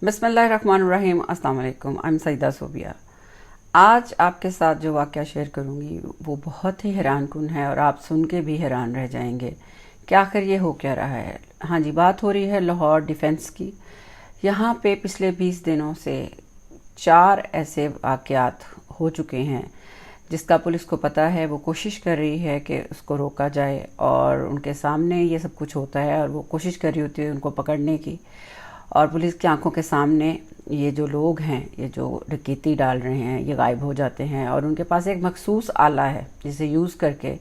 बिस्मिल्लाहिर्रहमानिर्रहीम। अस्सलाम वालेकुम। I am Saeeda Sobia. आज आपके साथ जो वाक़या शेयर करूँगी वो बहुत ही हैरानकुन है और आप सुन के भी हैरान रह जाएंगे कि आखिर ये हो क्या रहा है। हाँ जी, बात हो रही है लाहौर डिफेंस की। यहाँ पे पिछले 20 दिनों से 4 ऐसे वाक़यात हो चुके हैं जिसका पुलिस को पता है। वो कोशिश कर रही है कि उसको रोका जाए और उनके सामने ये सब कुछ होता है और वो कोशिश कर रही होती है उनको पकड़ने की। और पुलिस की आंखों के सामने ये जो लोग हैं, ये जो डकैती डाल रहे हैं, ये गायब हो जाते हैं और उनके पास एक मखसूस आला है जिसे यूज़ करके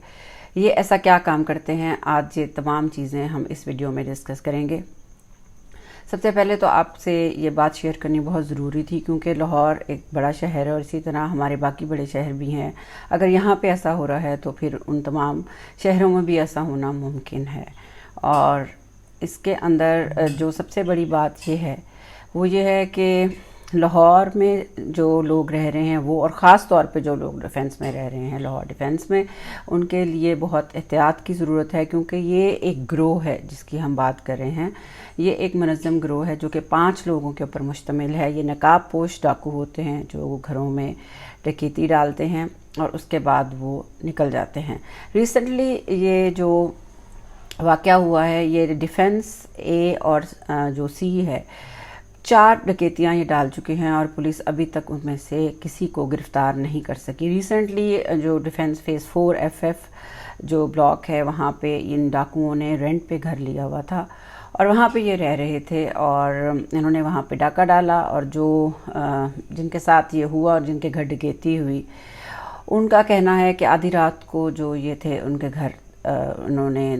ये ऐसा क्या काम करते हैं। आज ये तमाम चीज़ें हम इस वीडियो में डिस्कस करेंगे। सबसे पहले तो आपसे ये बात शेयर करनी बहुत ज़रूरी थी क्योंकि लाहौर एक बड़ा शहर है और इसी तरह हमारे बाकी बड़े शहर भी हैं। अगर यहाँ पे ऐसा हो रहा है तो फिर उन तमाम शहरों में भी ऐसा होना मुमकिन है। और इसके अंदर जो सबसे बड़ी बात ये है वो ये है कि लाहौर में जो लोग रह रहे हैं वो, और ख़ास तौर पे जो लोग डिफेंस में रह रहे हैं लाहौर डिफेंस में, उनके लिए बहुत एहतियात की ज़रूरत है क्योंकि ये एक ग्रोह है जिसकी हम बात कर रहे हैं। ये एक मुनज़्ज़म ग्रोह है जो कि 5 लोगों के ऊपर मुश्तमिल है। ये नकाब पोश डाकू होते हैं जो घरों में डकैती डालते हैं और उसके बाद वो निकल जाते हैं। रिसेंटली ये जो वाक़या हुआ है, ये डिफेंस ए और जो सी है, 4 डकैतियाँ ये डाल चुके हैं और पुलिस अभी तक उनमें से किसी को गिरफ़्तार नहीं कर सकी। रिसेंटली जो डिफेंस फेज़ 4 FF जो ब्लॉक है वहाँ पे इन डाकुओं ने रेंट पे घर लिया हुआ था और वहाँ पे ये रह रहे थे और इन्होंने वहाँ पे डाका डाला और जो जिनके साथ ये हुआ और जिनके घर डकैती हुई, उनका कहना है कि आधी रात को जो ये थे उनके घर उन्होंने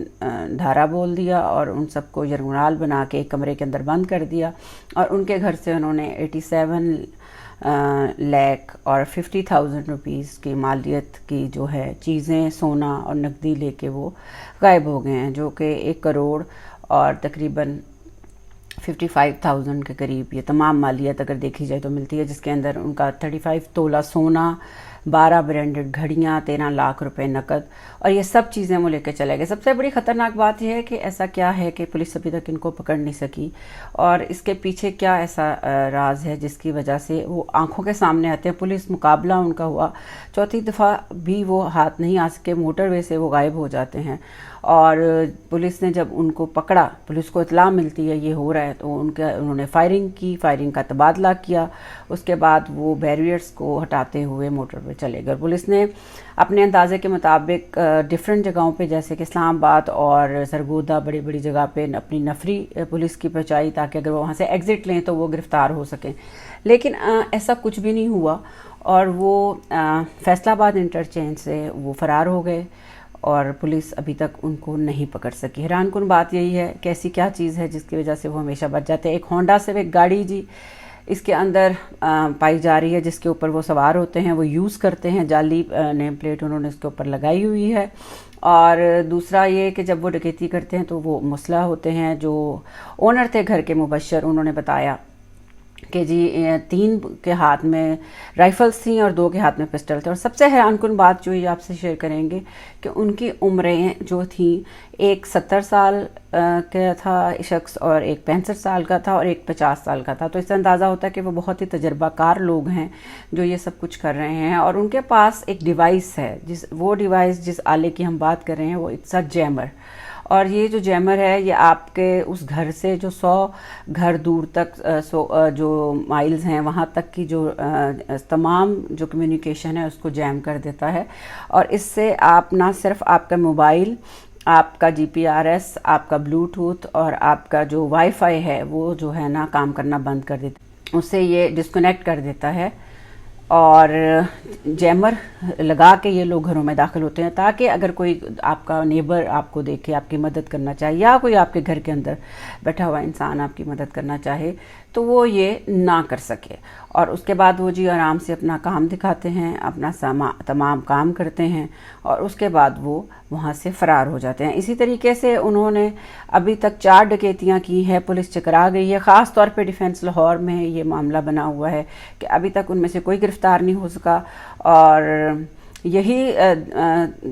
धारा बोल दिया और उन सबको यरगुनाल बना के एक कमरे के अंदर बंद कर दिया और उनके घर से उन्होंने 87 लाख और 50,000 रुपीज़ की मालियत की जो है चीज़ें, सोना और नकदी लेके वो गायब हो गए हैं, जो कि 1 करोड़ और तकरीबन 55,000 के करीब ये तमाम मालियत अगर देखी जाए तो मिलती है, जिसके अंदर उनका 35 तोला सोना, 12 ब्रांडेड घड़ियाँ, 13 लाख रुपए नकद और ये सब चीज़ें वो लेकर चले गए। सबसे बड़ी ख़तरनाक बात यह है कि ऐसा क्या है कि पुलिस अभी तक इनको पकड़ नहीं सकी और इसके पीछे क्या ऐसा राज है जिसकी वजह से वो आंखों के सामने आते हैं। पुलिस मुकाबला उनका हुआ, चौथी दफ़ा भी वो हाथ नहीं आ सके, मोटरवे से वो गायब हो जाते हैं और पुलिस ने जब उनको पकड़ा, पुलिस को इत्तला मिलती है ये हो रहा है, तो उन्होंने फायरिंग की, फायरिंग का तबादला किया। उसके बाद वो बैरियर्स को हटाते हुए मोटर पे चले गए। पुलिस ने अपने अंदाजे के मुताबिक डिफरेंट जगहों पे जैसे कि इस्लामाबाद और सरगोदा बड़ी बड़ी जगह पे अपनी नफरी पुलिस की पहुंचाई ताकि अगर वो वहाँ से एग्ज़िट लें तो वो गिरफ़्तार हो सकें, लेकिन ऐसा कुछ भी नहीं हुआ और वो फैसलाबाद इंटरचेंज से वो फ़रार हो गए और पुलिस अभी तक उनको नहीं पकड़ सकी। हैरानकुन बात यही है कि ऐसी क्या चीज़ है जिसकी वजह से वो हमेशा बच जाते हैं। एक होंडा सिविक गाड़ी जी इसके अंदर पाई जा रही है जिसके ऊपर वो सवार होते हैं, वो यूज़ करते हैं, जाली नेम प्लेट उन्होंने इसके ऊपर लगाई हुई है। और दूसरा ये कि जब वो डकैती करते हैं तो वो मुसल्लह होते हैं। जो ओनर थे घर के मुबशर, उन्होंने बताया कि जी 3 के हाथ में राइफल्स थी और 2 के हाथ में पिस्टल थे। और सबसे हैरानकुन बात जो ये आपसे शेयर करेंगे कि उनकी उम्रें जो थी, एक 70 साल का था शख्स और एक 65 साल का था और एक 50 साल का था। तो इससे अंदाज़ा होता है कि वो बहुत ही तजर्बाकार लोग हैं जो ये सब कुछ कर रहे हैं। और उनके पास एक डिवाइस है, जिस आले की हम बात कर रहे हैं वो इट्स अ जैमर। और ये जो जैमर है ये आपके उस घर से जो 100 घर दूर तक जो माइल्स हैं वहाँ तक की जो तमाम जो कम्युनिकेशन है उसको जैम कर देता है। और इससे आप ना सिर्फ आपका मोबाइल, आपका GPRS, आपका ब्लूटूथ और आपका जो वाईफाई है वो जो है ना काम करना बंद कर देता, उससे ये डिस्कनेक्ट कर देता है। और जैमर लगा के ये लोग घरों में दाखिल होते हैं ताकि अगर कोई आपका नेबर आपको देखे, आपकी मदद करना चाहे या कोई आपके घर के अंदर बैठा हुआ इंसान आपकी मदद करना चाहे तो वो ये ना कर सके। और उसके बाद वो जी आराम से अपना काम दिखाते हैं, अपना तमाम काम करते हैं और उसके बाद वो वहाँ से फ़रार हो जाते हैं। इसी तरीके से उन्होंने अभी तक 4 डकैतियाँ की है, पुलिस चकरा गई है। ख़ास तौर पे डिफेंस लाहौर में ये मामला बना हुआ है कि अभी तक उनमें से कोई गिरफ़्तार नहीं हो सका। और यही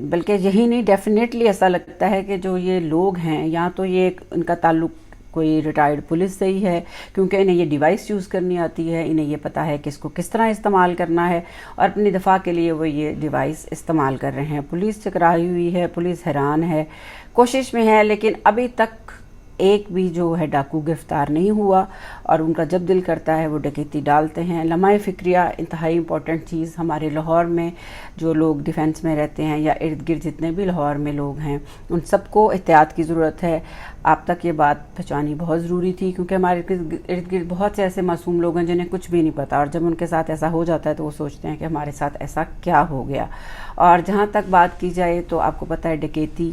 बल्कि यही नहीं, डेफिनेटली ऐसा लगता है कि जो ये लोग हैं या तो ये इनका ताल्लुक کوئی ریٹائرڈ پولیس سے ہی ہے، کیونکہ انہیں یہ ڈیوائس یوز کرنی آتی ہے، انہیں یہ پتہ ہے کہ اس کو کس طرح استعمال کرنا ہے، اور اپنی دفاع کے لیے وہ یہ ڈیوائس استعمال کر رہے ہیں۔ پولیس چکرائی ہوئی ہے، پولیس حیران ہے، کوشش میں ہے، لیکن ابھی تک ایک بھی جو ہے ڈاکو گرفتار نہیں ہوا، اور ان کا جب دل کرتا ہے وہ ڈکیتی ڈالتے ہیں۔ لمحہ فکریہ انتہائی امپورٹنٹ چیز، ہمارے لاہور میں جو لوگ ڈیفنس میں رہتے ہیں یا ارد گرد جتنے بھی لاہور میں لوگ ہیں، ان سب کو احتیاط کی ضرورت ہے۔ آپ تک یہ بات پہنچانی بہت ضروری تھی، کیونکہ ہمارے ارد گرد بہت سے ایسے معصوم لوگ ہیں جنہیں کچھ بھی نہیں پتہ، اور جب ان کے ساتھ ایسا ہو جاتا ہے تو وہ سوچتے ہیں کہ ہمارے ساتھ ایسا کیا ہو گیا۔ اور جہاں تک بات کی جائے تو آپ کو پتہ ہے ڈکیتی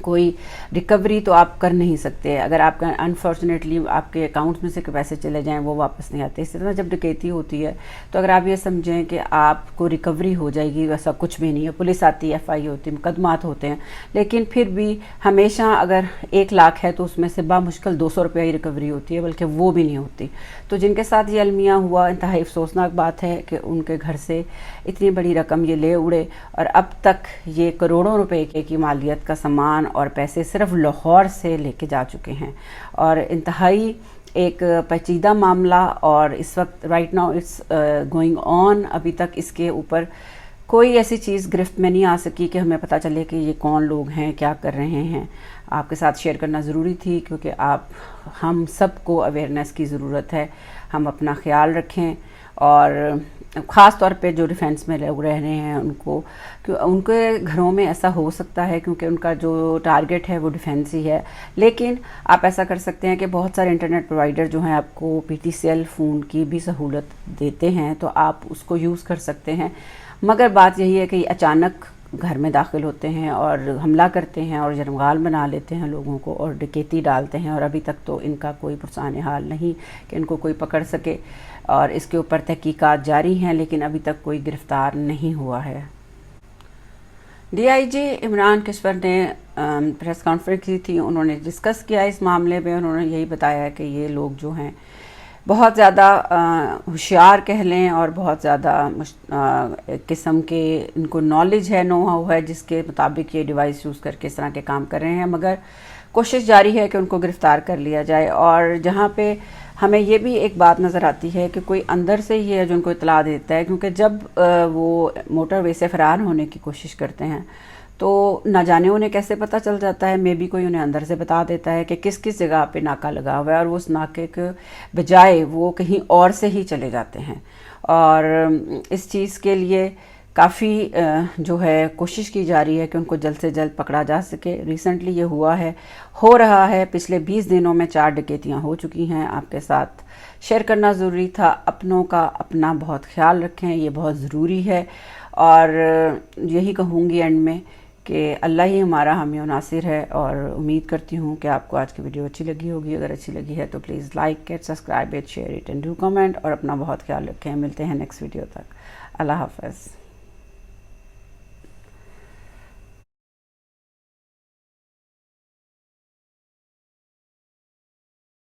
کوئی ریکوری تو آپ کر نہیں سکتے، اگر آپ کا انفارچونیٹلی آپ کے اکاؤنٹ میں سے پیسے چلے جائیں وہ واپس نہیں آتے۔ اسی طرح جب ڈکیتی ہوتی ہے تو اگر آپ یہ سمجھیں کہ آپ کو ریکوری ہو جائے گی، ویسا کچھ بھی نہیں ہے۔ پولیس آتی ہے، FI ہوتی ہے، مقدمات ہوتے ہیں، لیکن پھر بھی ہمیشہ اگر 1 لاکھ ہے تو اس میں سے بامشکل 200 روپیہ ہی ریکوری ہوتی ہے، بلکہ وہ بھی نہیں ہوتی۔ تو جن کے ساتھ یہ المیہ ہوا، انتہائی افسوسناک بات ہے کہ ان کے گھر سے اتنی بڑی رقم یہ لے اڑے، اور اب تک یہ کروڑوں روپے کی مالیت کا سامان اور پیسے صرف لاہور سے لے کے جا چکے ہیں، اور انتہائی ایک پیچیدہ معاملہ، اور اس وقت right now it's going on. ابھی تک اس کے اوپر کوئی ایسی چیز گرفت میں نہیں آ سکی کہ ہمیں پتہ چلے کہ یہ کون لوگ ہیں، کیا کر رہے ہیں۔ آپ کے ساتھ شیئر کرنا ضروری تھی، کیونکہ ہم سب کو اویئرنیس کی ضرورت ہے۔ ہم اپنا خیال رکھیں، اور خاص طور پہ جو ڈیفنس میں لوگ رہ رہے ہیں ان کے گھروں میں ایسا ہو سکتا ہے، کیونکہ ان کا جو ٹارگٹ ہے وہ ڈیفنس ہی ہے۔ لیکن آپ ایسا کر سکتے ہیں کہ بہت سارے انٹرنیٹ پرووائڈر جو ہیں آپ کو PTCL فون کی بھی سہولت دیتے ہیں، تو آپ اس کو یوز کر سکتے ہیں۔ مگر بات یہی ہے کہ یہ اچانک گھر میں داخل ہوتے ہیں اور حملہ کرتے ہیں اور جرمغال بنا لیتے ہیں لوگوں کو، اور ڈکیتی ڈالتے ہیں، اور ابھی تک تو ان کا کوئی پرسان حال نہیں کہ ان کو کوئی پکڑ سکے، اور اس کے اوپر تحقیقات جاری ہیں، لیکن ابھی تک کوئی گرفتار نہیں ہوا ہے۔ DIG عمران کشور نے پریس کانفرنس کی تھی، انہوں نے ڈسکس کیا اس معاملے میں۔ انہوں نے یہی بتایا کہ یہ لوگ جو ہیں بہت زیادہ ہوشیار کہہ لیں، اور بہت زیادہ قسم کے ان کو نالج ہے، نو ہاؤ ہے، جس کے مطابق یہ ڈیوائس یوز کر کے اس طرح کے کام کر رہے ہیں، مگر کوشش جاری ہے کہ ان کو گرفتار کر لیا جائے۔ اور جہاں پہ ہمیں یہ بھی ایک بات نظر آتی ہے کہ کوئی اندر سے ہی ہے جو ان کو اطلاع دیتا ہے، کیونکہ جب وہ موٹر وے سے فرار ہونے کی کوشش کرتے ہیں تو نہ جانے انہیں کیسے پتہ چل جاتا ہے، میں بھی کوئی انہیں اندر سے بتا دیتا ہے کہ کس کس جگہ پہ ناکہ لگا ہوا ہے، اور وہ اس ناکے کے بجائے وہ کہیں اور سے ہی چلے جاتے ہیں۔ اور اس چیز کے لیے کافی جو ہے کوشش کی جا رہی ہے کہ ان کو جلد سے جلد پکڑا جا سکے۔ ریسنٹلی یہ ہو رہا ہے، پچھلے 20 دنوں میں 4 ڈکیتیاں ہو چکی ہیں۔ آپ کے ساتھ شیئر کرنا ضروری تھا۔ اپنوں کا اپنا بہت خیال رکھیں، یہ بہت ضروری ہے، اور یہی کہوں گی اینڈ میں کہ اللہ ہی ہمارا حامی و ناصر ہے، اور امید کرتی ہوں کہ آپ کو آج کی ویڈیو اچھی لگی ہوگی۔ اگر اچھی لگی ہے تو please like it, subscribe it, share it and do comment, اور اپنا بہت خیال رکھیں۔ ملتے ہیں نیکسٹ ویڈیو تک۔ اللہ حافظ۔